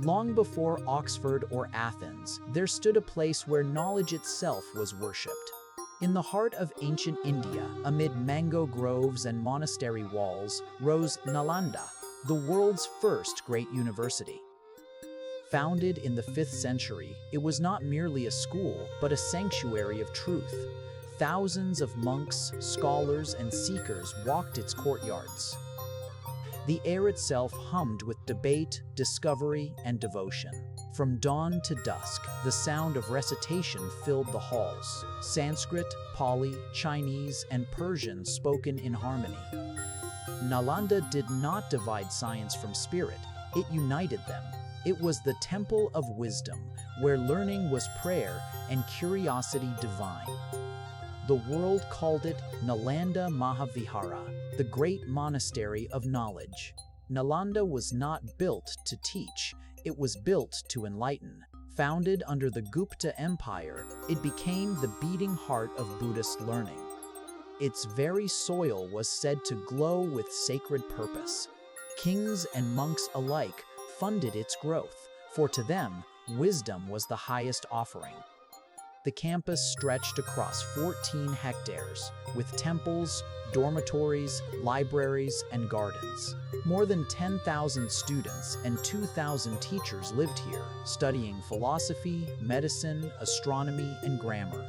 Long before Oxford or Athens, there stood a place where knowledge itself was worshipped. In the heart of ancient India, amid mango groves and monastery walls, rose Nalanda, the world's first great university. Founded in the 5th century, it was not merely a school, but a sanctuary of truth. Thousands of monks, scholars, and seekers walked its courtyards. The air itself hummed with debate, discovery, and devotion. From dawn to dusk, the sound of recitation filled the halls. Sanskrit, Pali, Chinese, and Persian spoken in harmony. Nalanda did not divide science from spirit, it united them. It was the temple of wisdom, where learning was prayer and curiosity divine. The world called it Nalanda Mahavihara, the great monastery of knowledge. Nalanda was not built to teach, it was built to enlighten. Founded under the Gupta Empire, it became the beating heart of Buddhist learning. Its very soil was said to glow with sacred purpose. Kings and monks alike funded its growth, for to them, wisdom was the highest offering. The campus stretched across 14 hectares, with temples, dormitories, libraries, and gardens. More than 10,000 students and 2,000 teachers lived here, studying philosophy, medicine, astronomy, and grammar.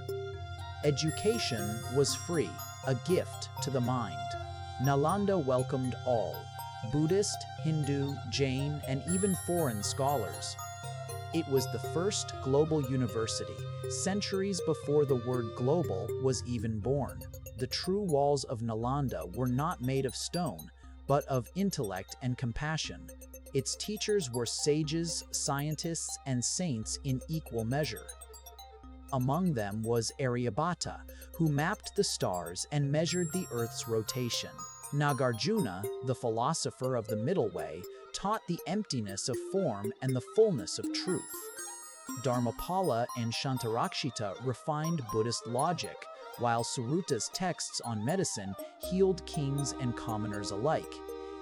Education was free, a gift to the mind. Nalanda welcomed all, Buddhist, Hindu, Jain, and even foreign scholars. It was the first global university, centuries before the word global was even born. The true walls of Nalanda were not made of stone, but of intellect and compassion. Its teachers were sages, scientists, and saints in equal measure. Among them was Aryabhata, who mapped the stars and measured the Earth's rotation. Nagarjuna, the philosopher of the middle way, taught the emptiness of form and the fullness of truth. Dharmapala and Shantarakshita refined Buddhist logic, while Suruta's texts on medicine healed kings and commoners alike.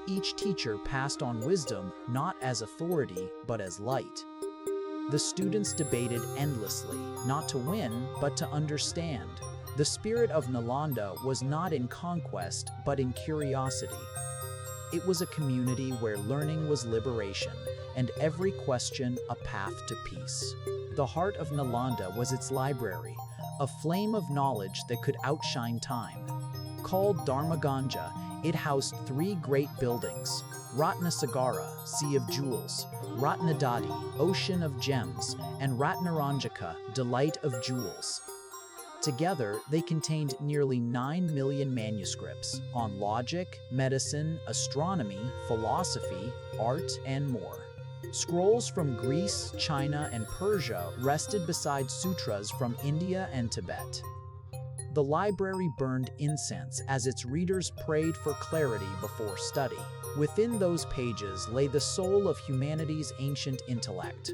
Each teacher passed on wisdom not as authority, but as light. The students debated endlessly, not to win, but to understand. The spirit of Nalanda was not in conquest, but in curiosity. It was a community where learning was liberation, and every question a path to peace. The heart of Nalanda was its library, a flame of knowledge that could outshine time. Called Dharmaganja, it housed 3 great buildings: Ratnasagara, Sea of Jewels; Ratnadadi, Ocean of Gems; and Ratnaranjaka, Delight of Jewels. Together, they contained nearly 9 million manuscripts on logic, medicine, astronomy, philosophy, art, and more. Scrolls from Greece, China, and Persia rested beside sutras from India and Tibet. The library burned incense as its readers prayed for clarity before study. Within those pages lay the soul of humanity's ancient intellect.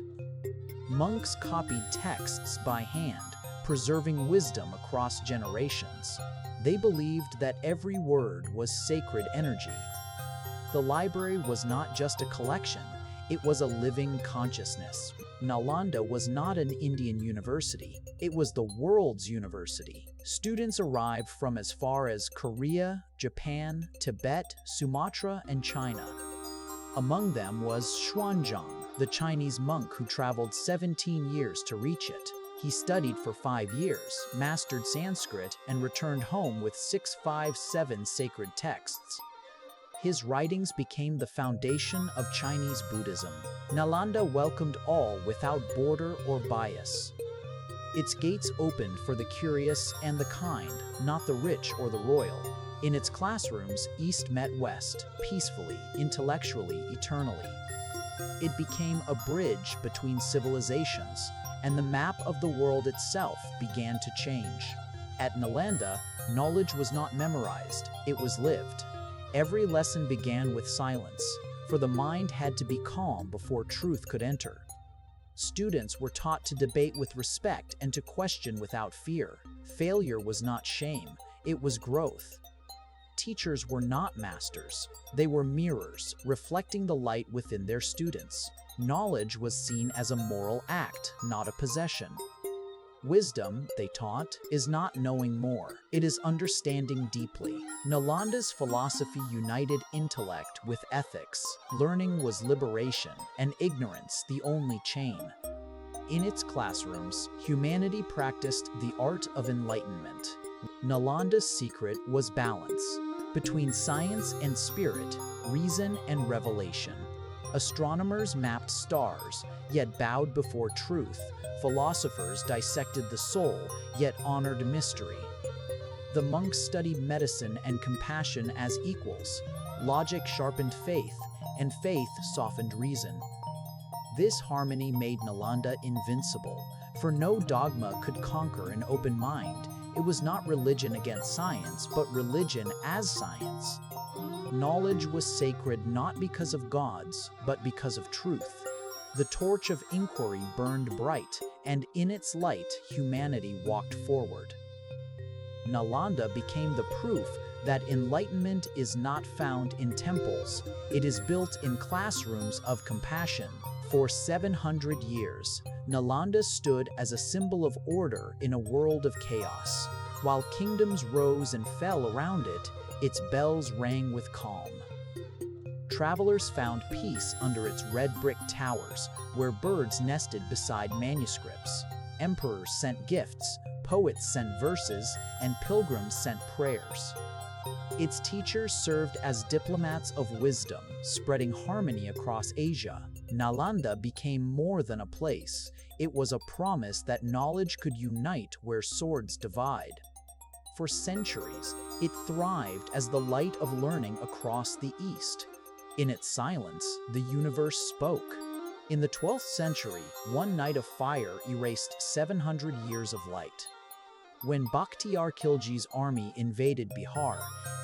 Monks copied texts by hand, preserving wisdom across generations. They believed that every word was sacred energy. The library was not just a collection, it was a living consciousness. Nalanda was not an Indian university, it was the world's university. Students arrived from as far as Korea, Japan, Tibet, Sumatra, and China. Among them was Xuanzang, the Chinese monk who traveled 17 years to reach it. He studied for 5 years, mastered Sanskrit, and returned home with 657 sacred texts. His writings became the foundation of Chinese Buddhism. Nalanda welcomed all without border or bias. Its gates opened for the curious and the kind, not the rich or the royal. In its classrooms, East met West, peacefully, intellectually, eternally. It became a bridge between civilizations, and the map of the world itself began to change. At Nalanda, knowledge was not memorized, it was lived. Every lesson began with silence, for the mind had to be calm before truth could enter. Students were taught to debate with respect and to question without fear. Failure was not shame, it was growth. Teachers were not masters, they were mirrors, reflecting the light within their students. Knowledge was seen as a moral act, not a possession. Wisdom, they taught, is not knowing more, it is understanding deeply. Nalanda's philosophy united intellect with ethics. Learning was liberation, and ignorance the only chain. In its classrooms, humanity practiced the art of enlightenment. Nalanda's secret was balance between science and spirit, reason and revelation. Astronomers mapped stars, yet bowed before truth. Philosophers dissected the soul, yet honored mystery. The monks studied medicine and compassion as equals. Logic sharpened faith, and faith softened reason. This harmony made Nalanda invincible, for no dogma could conquer an open mind. It was not religion against science, but religion as science. Knowledge was sacred not because of gods, but because of truth. The torch of inquiry burned bright, and in its light, humanity walked forward. Nalanda became the proof that enlightenment is not found in temples, it is built in classrooms of compassion. For 700 years, Nalanda stood as a symbol of order in a world of chaos. While kingdoms rose and fell around it, its bells rang with calm. Travelers found peace under its red brick towers, where birds nested beside manuscripts. Emperors sent gifts, poets sent verses, and pilgrims sent prayers. Its teachers served as diplomats of wisdom, spreading harmony across Asia. Nalanda became more than a place. It was a promise that knowledge could unite where swords divide. For centuries, it thrived as the light of learning across the East. In its silence, the universe spoke. In the 12th century, one night of fire erased 700 years of light. When Bakhtiyar Khilji's army invaded Bihar,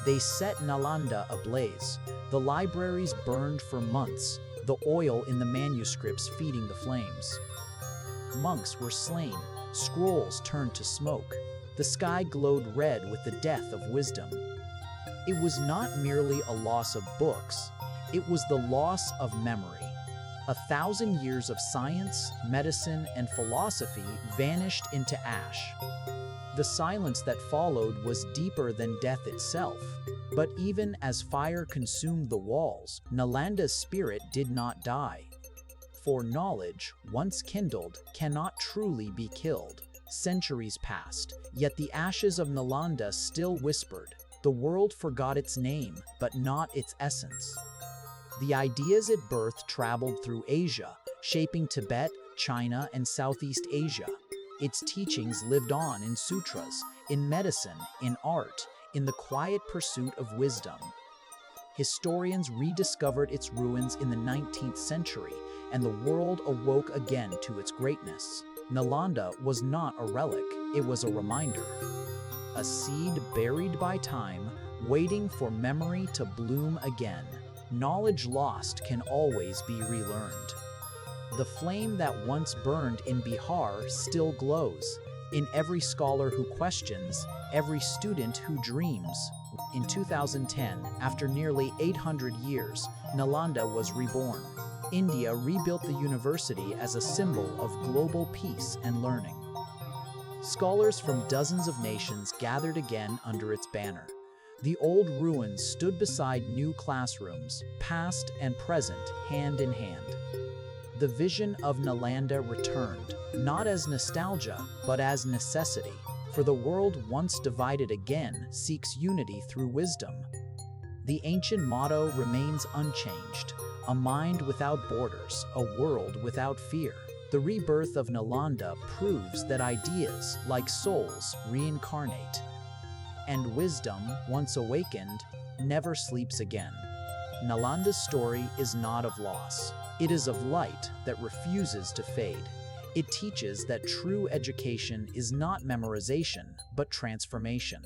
they set Nalanda ablaze. The libraries burned for months, the oil in the manuscripts feeding the flames. Monks were slain, scrolls turned to smoke. The sky glowed red with the death of wisdom. It was not merely a loss of books, it was the loss of memory. 1,000 years of science, medicine, and philosophy vanished into ash. The silence that followed was deeper than death itself. But even as fire consumed the walls, Nalanda's spirit did not die. For knowledge, once kindled, cannot truly be killed. Centuries passed, yet the ashes of Nalanda still whispered. The world forgot its name, but not its essence. The ideas it birthed traveled through Asia, shaping Tibet, China, and Southeast Asia. Its teachings lived on in sutras, in medicine, in art, in the quiet pursuit of wisdom. Historians rediscovered its ruins in the 19th century, and the world awoke again to its greatness. Nalanda was not a relic, it was a reminder. A seed buried by time, waiting for memory to bloom again. Knowledge lost can always be relearned. The flame that once burned in Bihar still glows, in every scholar who questions, every student who dreams. In 2010, after nearly 800 years, Nalanda was reborn. India rebuilt the university as a symbol of global peace and learning. Scholars from dozens of nations gathered again under its banner. The old ruins stood beside new classrooms, past and present, hand in hand. The vision of Nalanda returned, not as nostalgia, but as necessity. For the world once divided again seeks unity through wisdom. The ancient motto remains unchanged, a mind without borders, a world without fear. The rebirth of Nalanda proves that ideas, like souls, reincarnate. And wisdom, once awakened, never sleeps again. Nalanda's story is not of loss. It is of light that refuses to fade. It teaches that true education is not memorization, but transformation.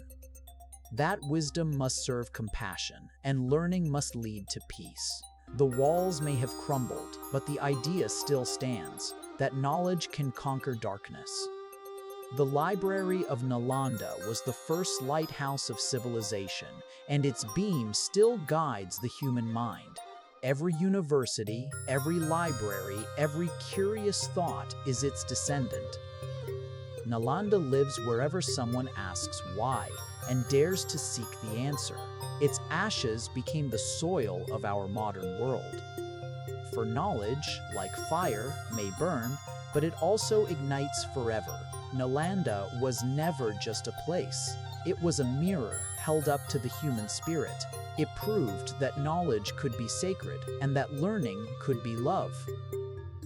That wisdom must serve compassion, and learning must lead to peace. The walls may have crumbled, but the idea still stands, that knowledge can conquer darkness. The Library of Nalanda was the first lighthouse of civilization, and its beam still guides the human mind. Every university, every library, every curious thought is its descendant. Nalanda lives wherever someone asks why and dares to seek the answer. Its ashes became the soil of our modern world. For knowledge, like fire, may burn, but it also ignites forever. Nalanda was never just a place. It was a mirror held up to the human spirit. It proved that knowledge could be sacred and that learning could be love.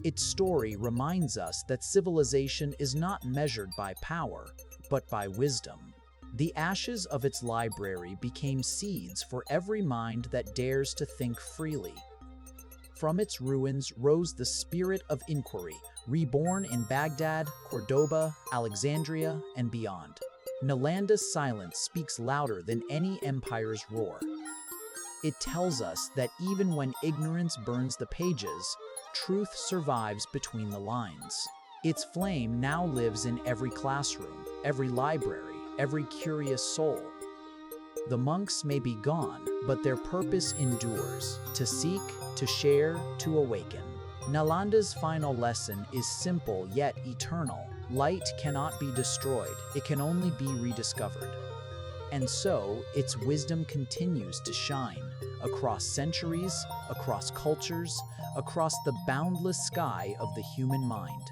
Its story reminds us that civilization is not measured by power, but by wisdom. The ashes of its library became seeds for every mind that dares to think freely. From its ruins rose the spirit of inquiry, reborn in Baghdad, Cordoba, Alexandria, and beyond. Nalanda's silence speaks louder than any empire's roar. It tells us that even when ignorance burns the pages, truth survives between the lines. Its flame now lives in every classroom, every library, every curious soul. The monks may be gone, but their purpose endures: to seek, to share, to awaken. Nalanda's final lesson is simple yet eternal. Light cannot be destroyed, it can only be rediscovered. And so, its wisdom continues to shine across centuries, across cultures, across the boundless sky of the human mind.